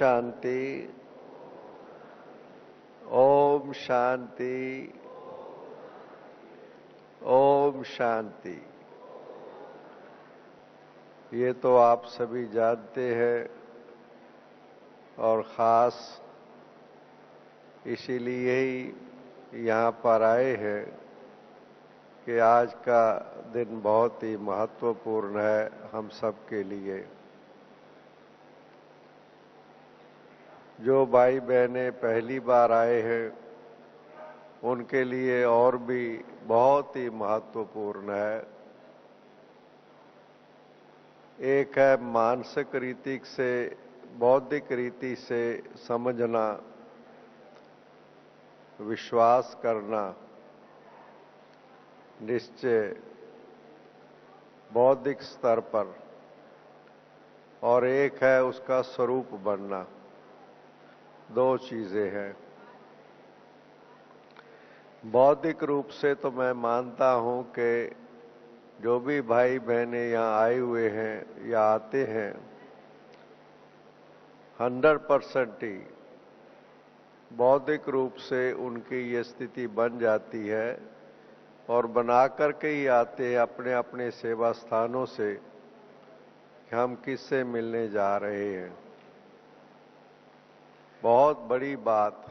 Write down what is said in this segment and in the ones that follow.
शांति। ओम शांति। ओम शांति। ये तो आप सभी जानते हैं और ख़ास इसीलिए ही यहाँ पर आए हैं कि आज का दिन बहुत ही महत्वपूर्ण है हम सब के लिए। जो भाई बहनें पहली बार आए हैं उनके लिए और भी बहुत ही महत्वपूर्ण है। एक है मानसिक रीति से, बौद्धिक रीति से समझना, विश्वास करना, निश्चय बौद्धिक स्तर पर, और एक है उसका स्वरूप बनना। दो चीजें हैं। बौद्धिक रूप से तो मैं मानता हूं कि जो भी भाई बहनें यहाँ आए हुए हैं या आते हैं 100% ही बौद्धिक रूप से उनकी ये स्थिति बन जाती है और बना करके ही आते हैं अपने अपने सेवा स्थानों से कि हम किससे मिलने जा रहे हैं। बहुत बड़ी बात,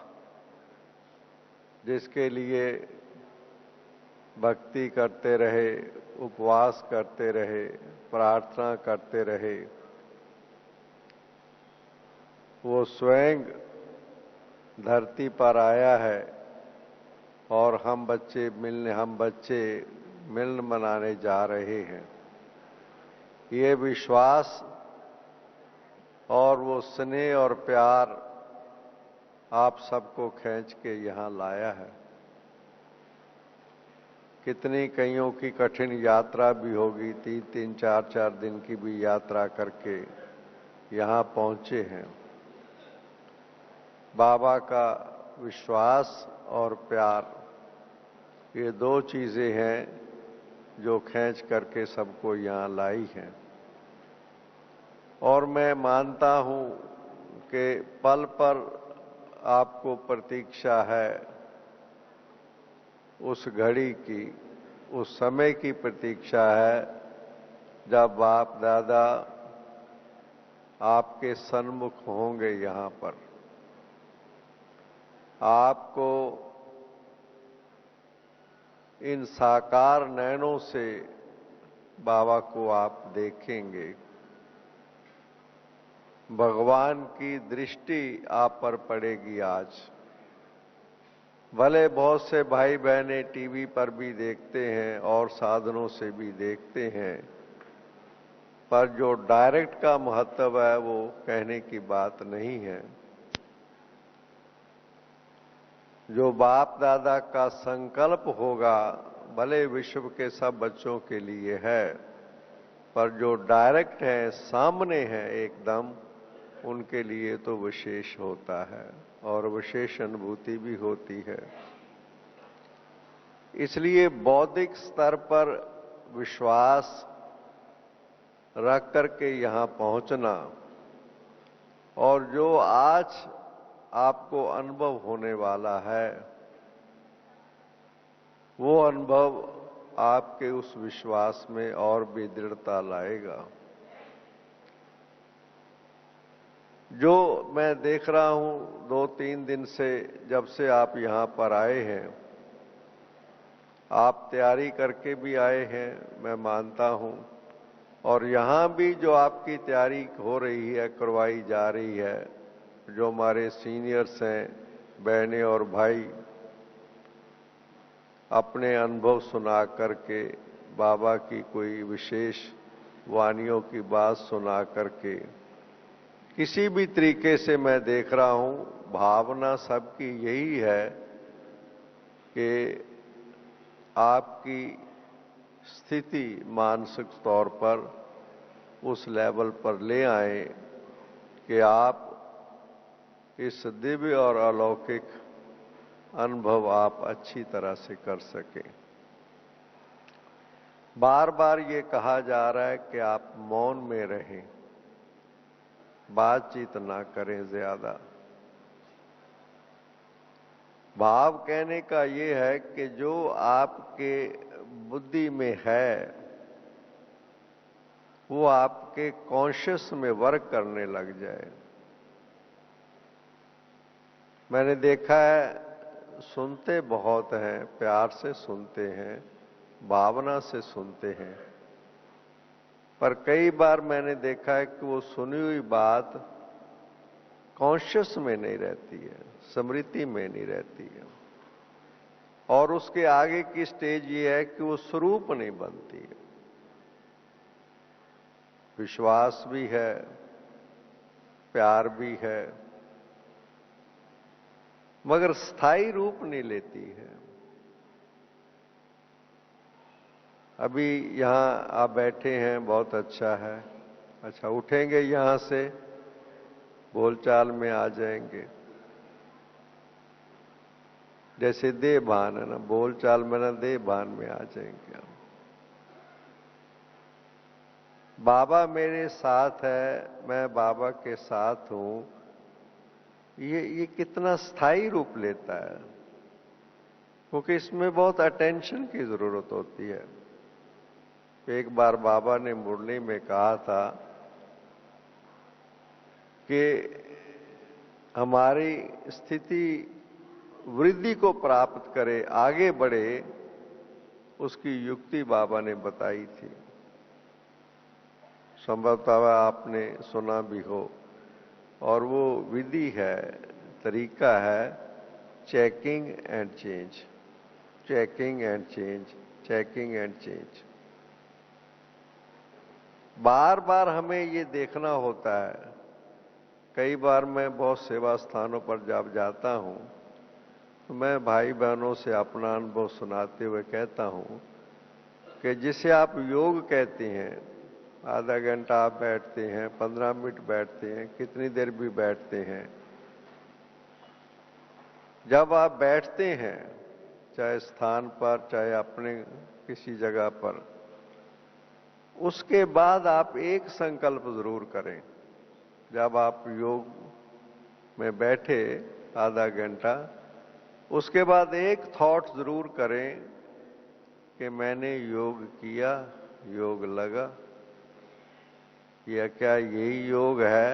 जिसके लिए भक्ति करते रहे, उपवास करते रहे, प्रार्थना करते रहे, वो स्वयं धरती पर आया है और हम बच्चे मिलन मनाने जा रहे हैं। ये विश्वास और वो स्नेह और प्यार आप सबको खींच के यहाँ लाया है। कितनी कईयों की कठिन यात्रा भी होगी, 3-3, 4-4 दिन की भी यात्रा करके यहाँ पहुँचे हैं। बाबा का विश्वास और प्यार, ये दो चीजें हैं जो खींच करके सबको यहाँ लाई हैं। और मैं मानता हूँ कि पल पर आपको प्रतीक्षा है उस घड़ी की, उस समय की प्रतीक्षा है जब बाप दादा आपके सन्मुख होंगे। यहाँ पर आपको इन साकार नयनों से बाबा को आप देखेंगे। भगवान की दृष्टि आप पर पड़ेगी आज। भले बहुत से भाई बहनें टीवी पर भी देखते हैं और साधनों से भी देखते हैं, पर जो डायरेक्ट का महत्व है वो कहने की बात नहीं है। जो बाप दादा का संकल्प होगा भले विश्व के सब बच्चों के लिए है, पर जो डायरेक्ट है, सामने है एकदम, उनके लिए तो विशेष होता है और विशेष अनुभूति भी होती है। इसलिए बौद्धिक स्तर पर विश्वास रख करके यहाँ पहुँचना और जो आज आपको अनुभव होने वाला है वो अनुभव आपके उस विश्वास में और भी दृढ़ता लाएगा। जो मैं देख रहा हूं 2-3 दिन से, जब से आप यहाँ पर आए हैं, आप तैयारी करके भी आए हैं, मैं मानता हूं, और यहाँ भी जो आपकी तैयारी हो रही है, करवाई जा रही है, जो हमारे सीनियर्स हैं, बहनें और भाई, अपने अनुभव सुना करके, बाबा की कोई विशेष वानियों की बात सुना करके, किसी भी तरीके से मैं देख रहा हूं, भावना सबकी यही है कि आपकी स्थिति मानसिक तौर पर उस लेवल पर ले आए कि आप इस दिव्य और अलौकिक अनुभव आप अच्छी तरह से कर सकें। बार बार ये कहा जा रहा है कि आप मौन में रहें। बातचीत ना करें ज्यादा। भाव कहने का ये है कि जो आपके बुद्धि में है वो आपके कॉन्शियस में वर्क करने लग जाए। मैंने देखा है, सुनते बहुत हैं, प्यार से सुनते हैं, भावना से सुनते हैं, पर कई बार मैंने देखा है कि वो सुनी हुई बात कॉन्शियस में नहीं रहती है, स्मृति में नहीं रहती है, और उसके आगे की स्टेज ये है कि वो स्वरूप नहीं बनती है। विश्वास भी है, प्यार भी है, मगर स्थायी रूप नहीं लेती है। अभी यहां आप बैठे हैं, बहुत अच्छा है। अच्छा, उठेंगे यहां से, बोलचाल में आ जाएंगे। जैसे देह भान है ना, बोलचाल में ना देह भान में आ जाएंगे हम। बाबा मेरे साथ है, मैं बाबा के साथ हूं, ये कितना स्थायी रूप लेता है, क्योंकि इसमें बहुत अटेंशन की जरूरत होती है। एक बार बाबा ने मुरली में कहा था कि हमारी स्थिति वृद्धि को प्राप्त करे, आगे बढ़े, उसकी युक्ति बाबा ने बताई थी। संभवतः आपने सुना भी हो, और वो विधि है, तरीका है, checking and change, checking and change, checking and change. बार बार हमें ये देखना होता है। कई बार मैं बहुत सेवा स्थानों पर जब जाता हूं तो मैं भाई बहनों से अपना अनुभव सुनाते हुए कहता हूं कि जिसे आप योग कहते हैं, आधा घंटा आप बैठते हैं, 15 मिनट बैठते हैं, कितनी देर भी बैठते हैं, जब आप बैठते हैं, चाहे स्थान पर, चाहे अपने किसी जगह पर, उसके बाद आप एक संकल्प जरूर करें। जब आप योग में बैठे आधा घंटा, उसके बाद एक थॉट जरूर करें कि मैंने योग किया, योग लगा, या क्या यही योग है?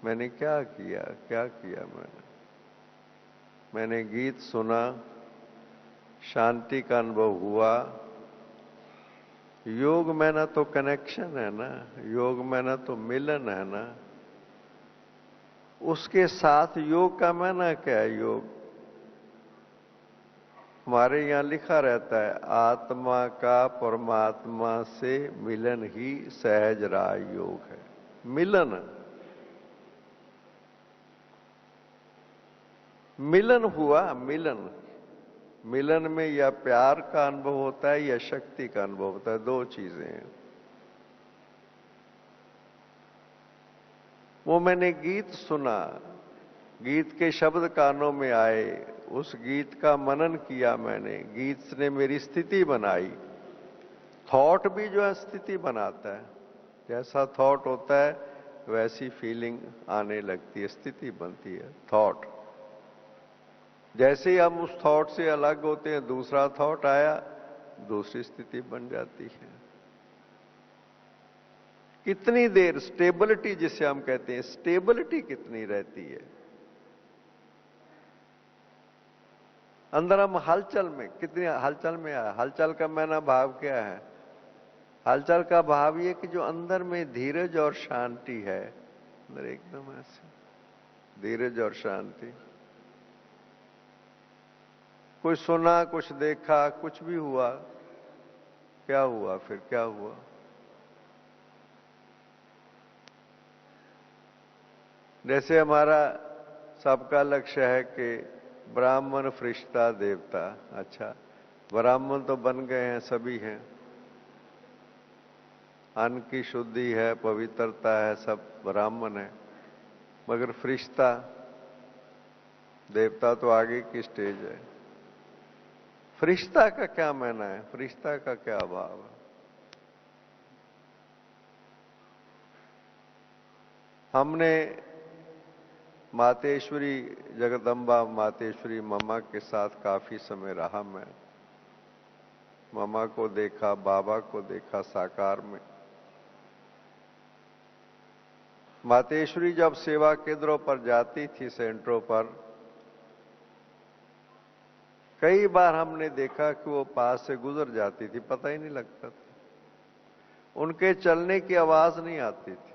मैंने क्या किया, क्या किया मैंने गीत सुना, शांति का अनुभव हुआ। योग में ना तो कनेक्शन है ना, योग में ना तो मिलन है ना, उसके साथ योग का माना क्या है? योग हमारे यहां लिखा रहता है, आत्मा का परमात्मा से मिलन ही सहज राह योग है। मिलन, मिलन हुआ, मिलन, मिलन में या प्यार का अनुभव होता है या शक्ति का अनुभव होता है, दो चीजें हैं। वो मैंने गीत सुना, गीत के शब्द कानों में आए, उस गीत का मनन किया मैंने, गीत ने मेरी स्थिति बनाई। थॉट भी जो है स्थिति बनाता है, जैसा थॉट होता है वैसी फीलिंग आने लगती है, स्थिति बनती है थॉट। जैसे ही हम उस थॉट से अलग होते हैं, दूसरा थॉट आया, दूसरी स्थिति बन जाती है। कितनी देर स्टेबिलिटी, जिसे हम कहते हैं, स्टेबिलिटी कितनी रहती है अंदर? हम हलचल में, कितनी हलचल में आया? हलचल का मैंने भाव क्या है? हलचल का भाव ये कि जो अंदर में धीरज और शांति है, अंदर एकदम ऐसे धीरज और शांति। कुछ सुना, कुछ देखा, कुछ भी हुआ, क्या हुआ? फिर क्या हुआ? जैसे हमारा सबका लक्ष्य है कि ब्राह्मण, फरिश्ता, देवता। अच्छा, ब्राह्मण तो बन गए हैं, सभी हैं, अन्न की शुद्धि है, पवित्रता है, सब ब्राह्मण है, मगर फरिश्ता, देवता तो आगे की स्टेज है। फरिश्ता का क्या मायना है? फरिश्ता का क्या भाव है? हमने मातेश्वरी जगदम्बा मातेश्वरी मम्मा के साथ काफी समय रहा। मैं मम्मा को देखा, बाबा को देखा साकार में। मातेश्वरी जब सेवा केंद्रों पर जाती थी, सेंटरों पर, कई बार हमने देखा कि वो पास से गुजर जाती थी, पता ही नहीं लगता था। उनके चलने की आवाज नहीं आती थी।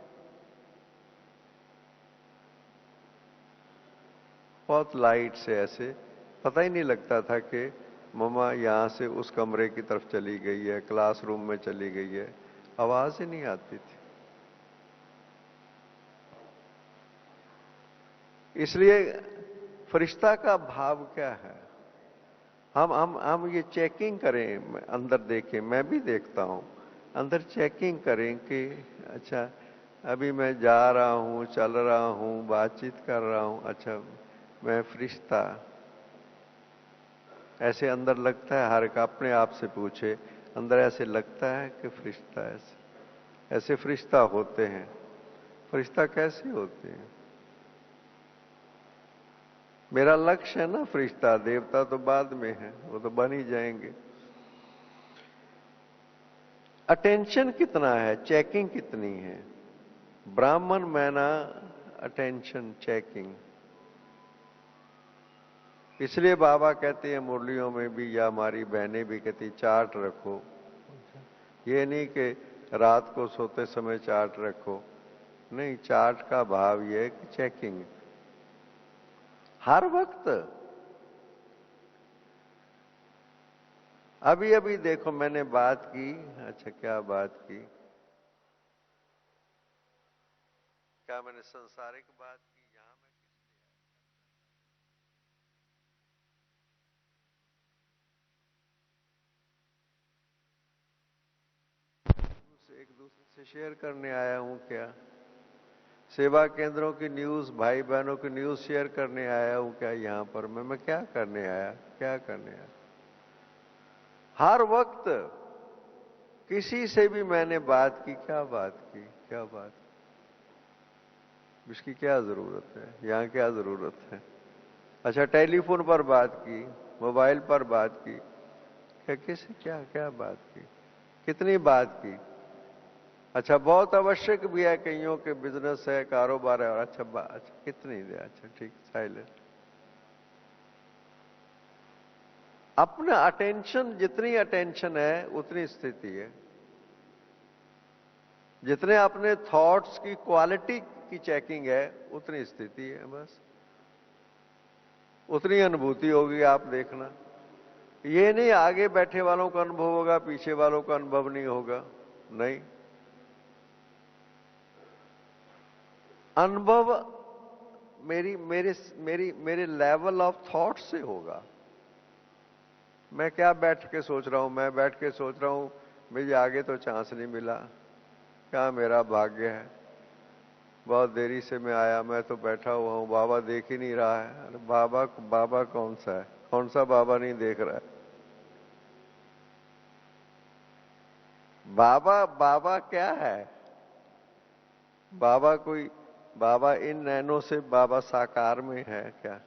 बहुत लाइट से, ऐसे पता ही नहीं लगता था कि मम्मा यहां से उस कमरे की तरफ चली गई है, क्लासरूम में चली गई है, आवाज ही नहीं आती थी। इसलिए फरिश्ता का भाव क्या है? हम ये चेकिंग करें, अंदर देखें, मैं भी देखता हूं, अंदर चेकिंग करें कि अच्छा अभी मैं जा रहा हूं, चल रहा हूं, बातचीत कर रहा हूं, अच्छा मैं फरिश्ता। ऐसे अंदर लगता है, हर एक अपने आप से पूछे, अंदर ऐसे लगता है कि फरिश्ता ऐसे फरिश्ता होते हैं? फरिश्ता कैसे होते हैं? मेरा लक्ष्य है ना फरिश्ता, देवता तो बाद में है, वो तो बन ही जाएंगे। अटेंशन कितना है, चेकिंग कितनी है? ब्राह्मण मैना अटेंशन चेकिंग। इसलिए बाबा कहते हैं मुरलियों में भी, या हमारी बहनें भी कहती, चार्ट रखो। ये नहीं कि रात को सोते समय चार्ट रखो, नहीं, चार्ट का भाव ये है कि चेकिंग हर वक्त। अभी अभी देखो मैंने बात की, अच्छा क्या बात की? क्या मैंने संसारिक बात की? यहां मैं एक दूसरे से शेयर करने आया हूं क्या? सेवा केंद्रों की न्यूज, भाई बहनों की न्यूज शेयर करने आया हूं क्या? यहां पर मैं क्या करने आया, क्या करने आया? हर वक्त किसी से भी मैंने बात की, क्या बात की, क्या बात? इसकी क्या जरूरत है? यहां क्या जरूरत है? अच्छा टेलीफोन पर बात की, मोबाइल पर बात की, क्या किसी क्या क्या बात की, कितनी बात की? अच्छा बहुत आवश्यक भी है, कईयों के बिजनेस है, कारोबार है, और अच्छा कितनी दे, अच्छा ठीक, साइलेंट। अपना अटेंशन, जितनी अटेंशन है उतनी स्थिति है। जितने अपने थॉट्स की क्वालिटी की चेकिंग है उतनी स्थिति है, बस उतनी अनुभूति होगी। आप देखना, ये नहीं आगे बैठे वालों का अनुभव होगा, पीछे वालों का अनुभव नहीं होगा, नहीं, अनुभव मेरे लेवल ऑफ थॉट से होगा। मैं क्या बैठ के सोच रहा हूं? मैं बैठ के सोच रहा हूं मुझे आगे तो चांस नहीं मिला, क्या मेरा भाग्य है, बहुत देरी से मैं आया, मैं तो बैठा हुआ हूं, बाबा देख ही नहीं रहा है। अरे बाबा, बाबा कौन सा है? कौन सा बाबा नहीं देख रहा है? बाबा, बाबा क्या है? बाबा कोई, बाबा इन नैनों से बाबा साकार में है क्या?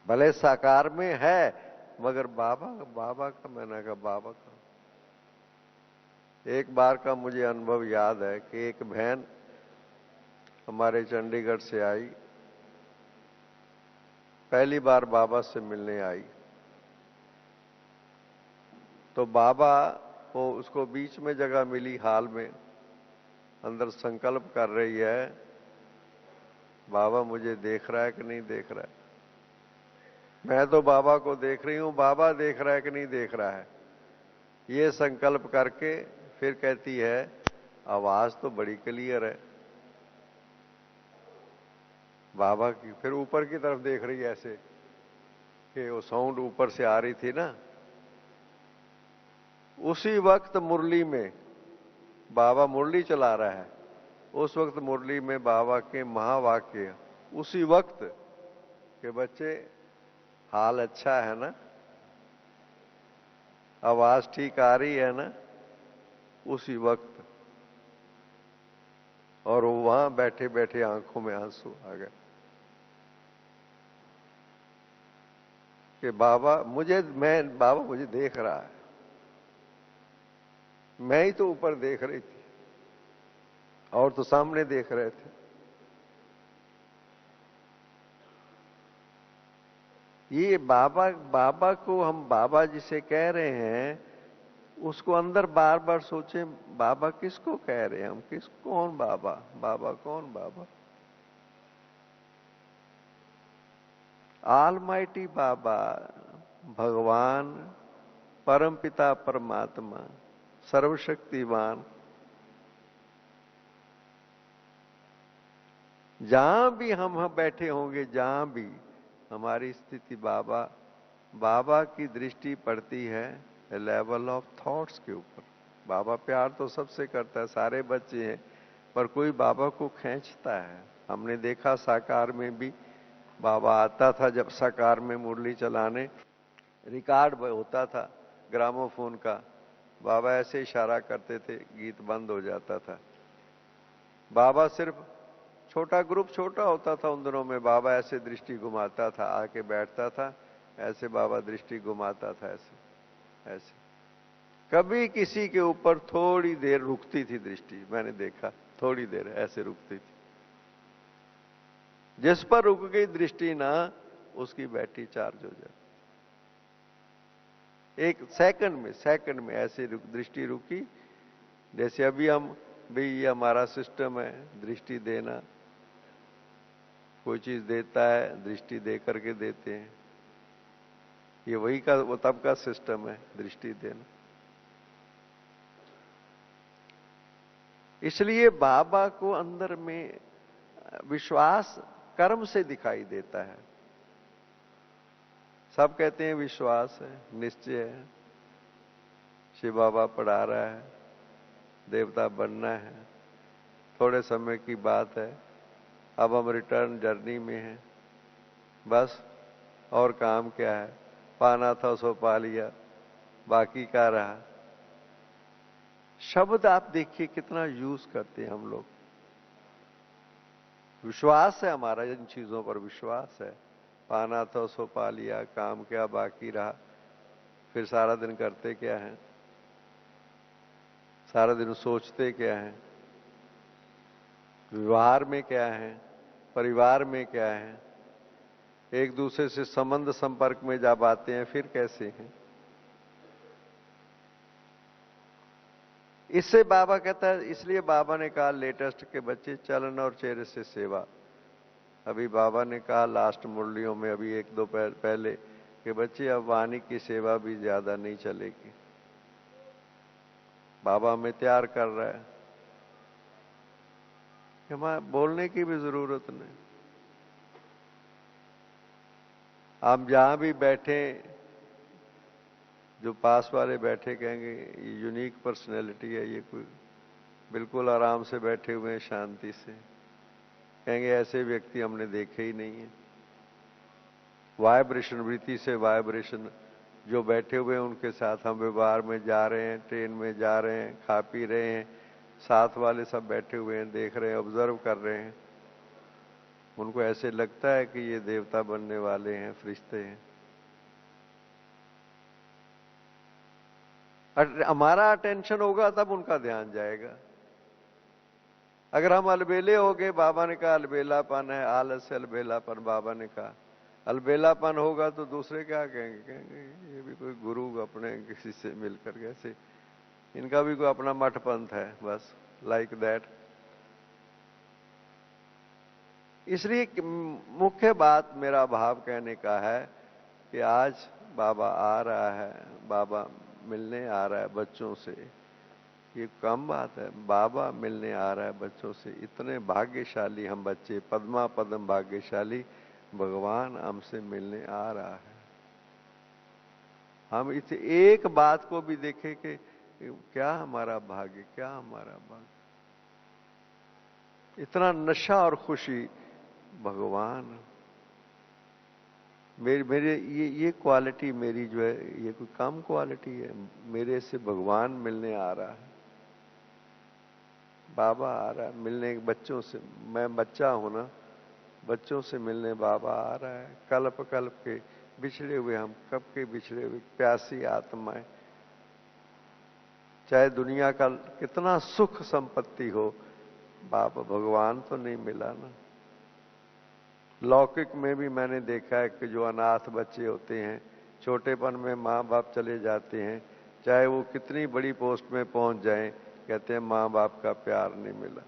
भले साकार में है, मगर बाबा, बाबा का, मैंने कहा बाबा का। एक बार का मुझे अनुभव याद है कि एक बहन हमारे चंडीगढ़ से आई, पहली बार बाबा से मिलने आई, तो बाबा को, उसको बीच में जगह मिली हाल में, अंदर संकल्प कर रही है, बाबा मुझे देख रहा है कि नहीं देख रहा है? मैं तो बाबा को देख रही हूं, बाबा देख रहा है कि नहीं देख रहा है? ये संकल्प करके फिर कहती है, आवाज तो बड़ी क्लियर है बाबा की। फिर ऊपर की तरफ देख रही है ऐसे कि वो साउंड ऊपर से आ रही थी ना। उसी वक्त मुरली में, बाबा मुरली चला रहा है, उस वक्त मुरली में बाबा के महावाक्य, उसी वक्त के बच्चे, हाल अच्छा है ना, आवाज ठीक आ रही है ना, उसी वक्त और वो वहां बैठे बैठे आंखों में आंसू आ गए कि बाबा मुझे देख रहा है। मैं ही तो ऊपर देख रही थी और तो सामने देख रहे थे। ये बाबा बाबा को हम बाबा जिसे कह रहे हैं, उसको अंदर बार बार सोचें, बाबा किसको कह रहे हैं हम? कौन बाबा? बाबा कौन बाबा? ऑलमाइटी बाबा, भगवान, परमपिता परमात्मा, सर्वशक्तिवान। जहां भी हम बैठे होंगे, जहां भी हमारी स्थिति, बाबा की दृष्टि पड़ती है लेवल ऑफ थॉट्स के ऊपर। बाबा प्यार तो सबसे करता है, सारे बच्चे हैं, पर कोई बाबा को खींचता है। हमने देखा साकार में भी बाबा आता था, जब साकार में मुरली चलाने, रिकॉर्ड होता था ग्रामोफोन का, बाबा ऐसे इशारा करते थे, गीत बंद हो जाता था। बाबा सिर्फ छोटा ग्रुप छोटा होता था उन दिनों में, बाबा ऐसे दृष्टि घुमाता था, आके बैठता था, ऐसे बाबा दृष्टि घुमाता था, ऐसे ऐसे। कभी किसी के ऊपर थोड़ी देर रुकती थी दृष्टि, मैंने देखा थोड़ी देर ऐसे रुकती थी। जिस पर रुक गई दृष्टि ना, उसकी बैटरी चार्ज हो जाती। एक सेकंड में ऐसे दृष्टि रुकी। जैसे अभी हम भी, ये हमारा सिस्टम है दृष्टि देना। कोई चीज देता है, दृष्टि दे करके देते हैं। ये वो तब का सिस्टम है, दृष्टि देना। इसलिए बाबा को अंदर में विश्वास कर्म से दिखाई देता है। सब कहते हैं विश्वास है, निश्चय है, शिव बाबा पढ़ा रहा है, देवता बनना है, थोड़े समय की बात है, अब हम रिटर्न जर्नी में हैं, बस और काम क्या है, पाना था सो पा लिया, बाकी क्या रहा। शब्द आप देखिए कितना यूज करते हैं हम लोग। विश्वास है हमारा, इन चीजों पर विश्वास है। पाना था सो पा लिया, काम क्या बाकी रहा। फिर सारा दिन करते क्या है, सारा दिन सोचते क्या है, व्यवहार में क्या है, परिवार में क्या है, एक दूसरे से संबंध संपर्क में जब आते हैं फिर कैसे हैं। इससे बाबा कहता है, इसलिए बाबा ने कहा लेटेस्ट के बच्चे चलन और चेहरे से सेवा। अभी बाबा ने कहा लास्ट मुरलियों में, अभी एक दो पहले, कि बच्चे अब वाणी की सेवा भी ज्यादा नहीं चलेगी। बाबा हमें तैयार कर रहा है कि हमें बोलने की भी जरूरत नहीं। आप जहां भी बैठे, जो पास वाले बैठे कहेंगे ये यूनिक पर्सनैलिटी है, ये कोई बिल्कुल आराम से बैठे हुए हैं, शांति से। कहेंगे ऐसे व्यक्ति हमने देखे ही नहीं है। वाइब्रेशन, वृत्ति से वाइब्रेशन, जो बैठे हुए हैं उनके साथ हम व्यवहार में जा रहे हैं, ट्रेन में जा रहे हैं, खा पी रहे हैं, साथ वाले सब बैठे हुए हैं, देख रहे हैं, ऑब्जर्व कर रहे हैं। उनको ऐसे लगता है कि ये देवता बनने वाले हैं, फरिश्ते हैं। हमारा अटेंशन होगा तब उनका ध्यान जाएगा। अगर हम अलबेले हो गए, बाबा ने कहा अलबेलापन है, आलस से अलबेलापन, बाबा ने कहा अलबेलापन होगा तो दूसरे क्या कहेंगे? कहेंगे ये भी कोई गुरु अपने किसी से मिलकर, कैसे इनका भी कोई अपना मठ पंथ है, बस लाइक दैट। इसलिए मुख्य बात मेरा भाव कहने का है कि आज बाबा आ रहा है, बाबा मिलने आ रहा है बच्चों से। ये कम बात है, बाबा मिलने आ रहा है बच्चों से। इतने भाग्यशाली हम बच्चे, पद्मा पद्म भाग्यशाली, भगवान हमसे मिलने आ रहा है। हम इस एक बात को भी देखें कि क्या हमारा भाग्य, क्या हमारा भाग्य। इतना नशा और खुशी, भगवान मेरे ये क्वालिटी मेरी जो है, ये कोई कम क्वालिटी है? मेरे से भगवान मिलने आ रहा है। बाबा आ रहा है मिलने बच्चों से, मैं बच्चा हूं ना, बच्चों से मिलने बाबा आ रहा है। कल्प कल्प के बिछड़े हुए हम, कब के बिछड़े हुए प्यासी आत्माएं, चाहे दुनिया का कितना सुख संपत्ति हो, बाबा भगवान तो नहीं मिला ना। लौकिक में भी मैंने देखा है कि जो अनाथ बच्चे होते हैं, छोटेपन में माँ बाप चले जाते हैं, चाहे वो कितनी बड़ी पोस्ट में पहुंच जाएं, कहते हैं माँ बाप का प्यार नहीं मिला।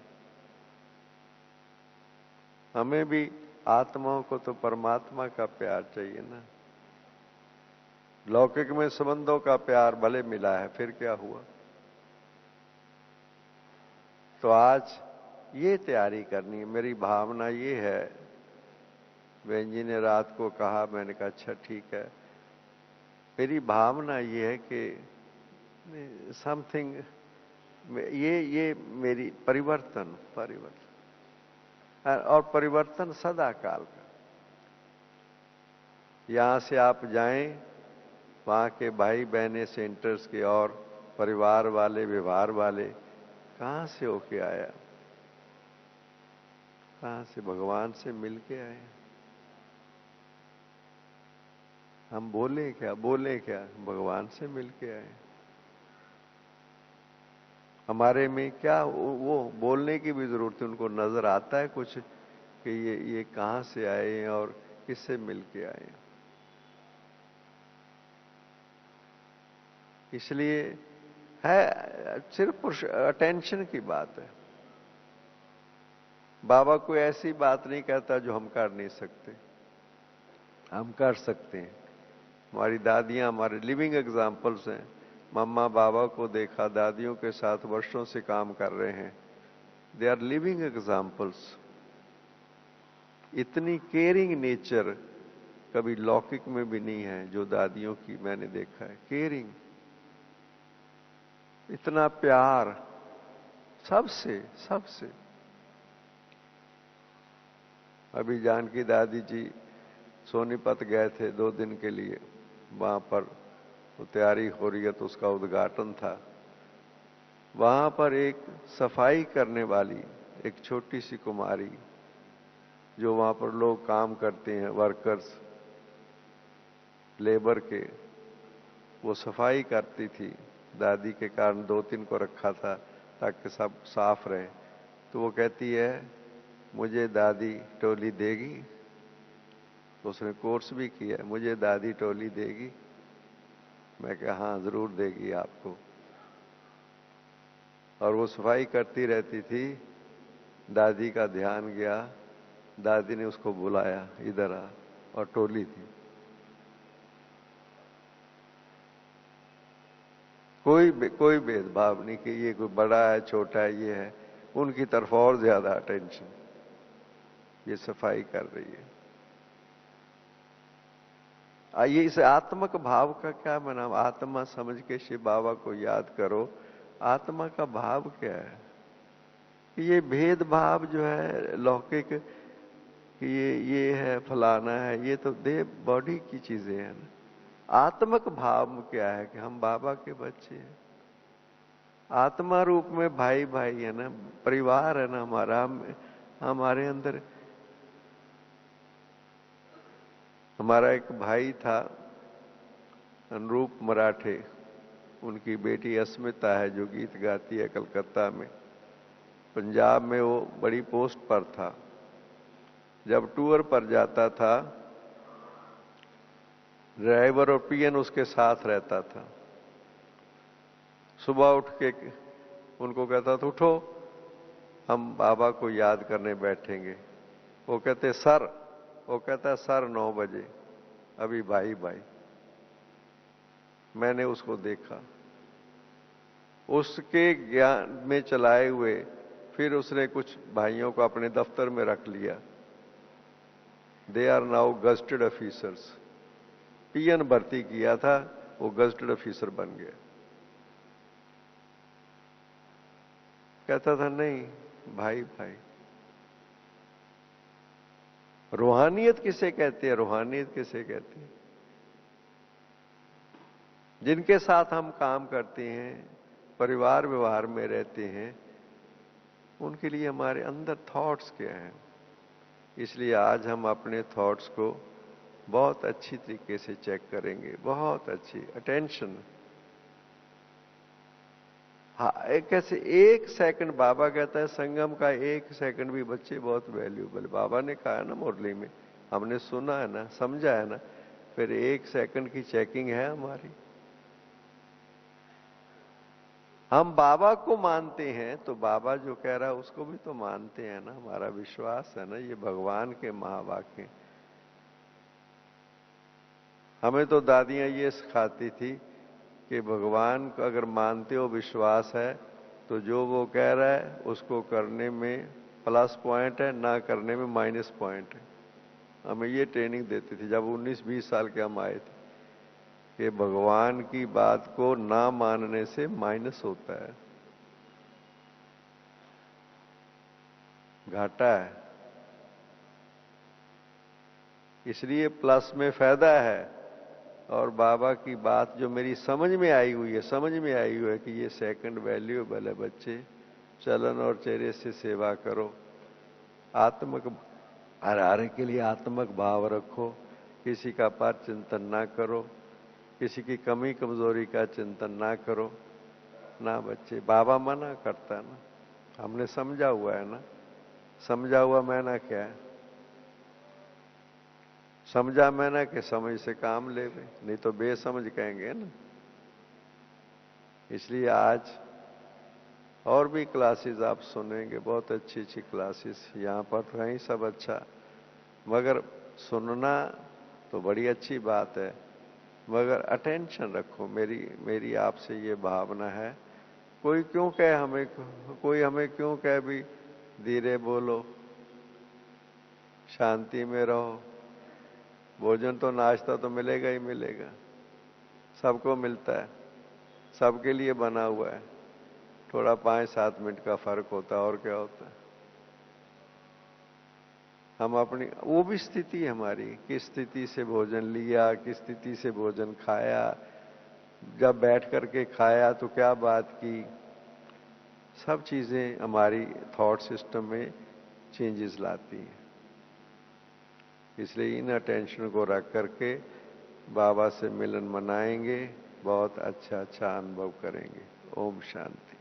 हमें भी आत्माओं को तो परमात्मा का प्यार चाहिए ना। लौकिक में संबंधों का प्यार भले मिला है, फिर क्या हुआ। तो आज ये तैयारी करनी है। मेरी भावना ये है, बहन जी ने रात को कहा, मैंने कहा अच्छा ठीक है, मेरी भावना ये है कि समथिंग, ये मेरी परिवर्तन और परिवर्तन सदा काल का। यहां से आप जाएं, वहां के भाई बहने सेंटर्स के और परिवार वाले, व्यवहार वाले, कहां से होके आया, कहां से, भगवान से मिल के आए। हम बोले क्या, भगवान से मिल के आए। हमारे में क्या वो बोलने की भी जरूरत है, उनको नजर आता है कुछ कि ये कहां से आए हैं और किससे मिल के आए हैं। इसलिए है, सिर्फ अटेंशन की बात है। बाबा कोई ऐसी बात नहीं कहता जो हम कर नहीं सकते, हम कर सकते हैं। हमारी दादियां हमारे लिविंग एग्जाम्पल्स हैं। मम्मा बाबा को देखा, दादियों के साथ वर्षों से काम कर रहे हैं, दे आर लिविंग एग्जाम्पल्स। इतनी केयरिंग नेचर कभी लौकिक में भी नहीं है जो दादियों की मैंने देखा है। केयरिंग, इतना प्यार सबसे सबसे। अभी जानकी दादी जी सोनीपत गए थे 2 दिन के लिए, वहां पर तो तैयारी हो रही है, तो उसका उद्घाटन था। वहां पर एक सफाई करने वाली एक छोटी सी कुमारी, जो वहां पर लोग काम करते हैं, वर्कर्स, लेबर के, वो सफाई करती थी। दादी के कारण 2-3 को रखा था ताकि सब साफ रहे। तो वो कहती है, मुझे दादी टोली देगी। तो उसने कोर्स भी किया, मुझे दादी टोली देगी। मैं कहा हाँ जरूर देगी आपको। और वो सफाई करती रहती थी। दादी का ध्यान गया, दादी ने उसको बुलाया, इधर आ, और टोली थी। कोई भेदभाव नहीं कि ये कोई बड़ा है, छोटा है, ये है। उनकी तरफ और ज्यादा अटेंशन, ये सफाई कर रही है। आइए इस आत्मक भाव का क्या माना, आत्मा समझ के शिव बाबा को याद करो। आत्मा का भाव क्या है? ये भेदभाव जो है लौकिक, ये है फलाना है, ये तो देह बॉडी की चीजें हैं ना। आत्मक भाव क्या है कि हम बाबा के बच्चे हैं। आत्मा रूप में भाई भाई है ना, परिवार है ना हमारा। हमारे अंदर, हमारा एक भाई था अनुरूप मराठे, उनकी बेटी अस्मिता है जो गीत गाती है कलकत्ता में। पंजाब में वो बड़ी पोस्ट पर था। जब टूर पर जाता था, ड्राइवर और पीएन उसके साथ रहता था। सुबह उठ के उनको कहता था, उठो हम बाबा को याद करने बैठेंगे। वो कहते सर, वो कहता सर 9 बजे, अभी भाई भाई। मैंने उसको देखा, उसके ज्ञान में चलाए हुए फिर उसने कुछ भाइयों को अपने दफ्तर में रख लिया। They are now gazetted officers. PN भर्ती किया था, वो गजटेड ऑफिसर बन गया। कहता था नहीं भाई भाई। रूहानियत किसे कहते हैं? रूहानियत किसे कहते हैं? जिनके साथ हम काम करते हैं, परिवार व्यवहार में रहते हैं, उनके लिए हमारे अंदर थॉट्स क्या हैं। इसलिए आज हम अपने थॉट्स को बहुत अच्छी तरीके से चेक करेंगे, बहुत अच्छी अटेंशन। हाँ, एक ऐसे 1 सेकंड, बाबा कहता है संगम का 1 सेकंड भी बच्चे बहुत वैल्यूबल। बाबा ने कहा है ना मुरली में, हमने सुना है ना, समझा है ना, फिर 1 सेकंड की चेकिंग है हमारी। हम बाबा को मानते हैं तो बाबा जो कह रहा है उसको भी तो मानते हैं ना, हमारा विश्वास है ना, ये भगवान के महावाक्य। हमें तो दादियां ये सिखाती थी कि भगवान को अगर मानते हो, विश्वास है, तो जो वो कह रहा है उसको करने में प्लस पॉइंट है, ना करने में माइनस पॉइंट है। हमें ये ट्रेनिंग देती थी जब 19-20 साल के हम आए थे कि भगवान की बात को ना मानने से माइनस होता है, घाटा है। इसलिए प्लस में फायदा है। और बाबा की बात जो मेरी समझ में आई हुई है, समझ में आई हुई है कि ये सेकंड वैल्यूएबल है। बच्चे, चलन और चेहरे से सेवा करो, आत्मक हर हर के लिए आत्मक भाव रखो, किसी का पर चिंतन ना करो, किसी की कमी कमजोरी का चिंतन ना करो ना। बच्चे, बाबा मना करता है ना, हमने समझा हुआ है ना। समझा हुआ मैंने क्या है? समझा मैंने कि समझ से काम ले, नहीं तो बेसमझ कहेंगे ना। इसलिए आज और भी क्लासेस आप सुनेंगे, बहुत अच्छी अच्छी क्लासेस यहाँ पर तो है ही सब अच्छा, मगर सुनना तो बड़ी अच्छी बात है, मगर अटेंशन रखो। मेरी मेरी आपसे ये भावना है। कोई क्यों कहे हमें, कोई हमें क्यों कहे भी धीरे बोलो, शांति में रहो, भोजन तो नाश्ता तो मिलेगा ही मिलेगा, सबको मिलता है, सबके लिए बना हुआ है। थोड़ा 5-7 मिनट का फर्क होता है, और क्या होता है। हम अपनी वो भी स्थिति हमारी, किस स्थिति से भोजन लिया, किस स्थिति से भोजन खाया, जब बैठ करके खाया तो क्या बात की, सब चीजें हमारी थॉट सिस्टम में चेंजेस लाती हैं। इसलिए इन अटेंशन को रख करके बाबा से मिलन मनाएंगे, बहुत अच्छा अच्छा अनुभव करेंगे। ओम शांति।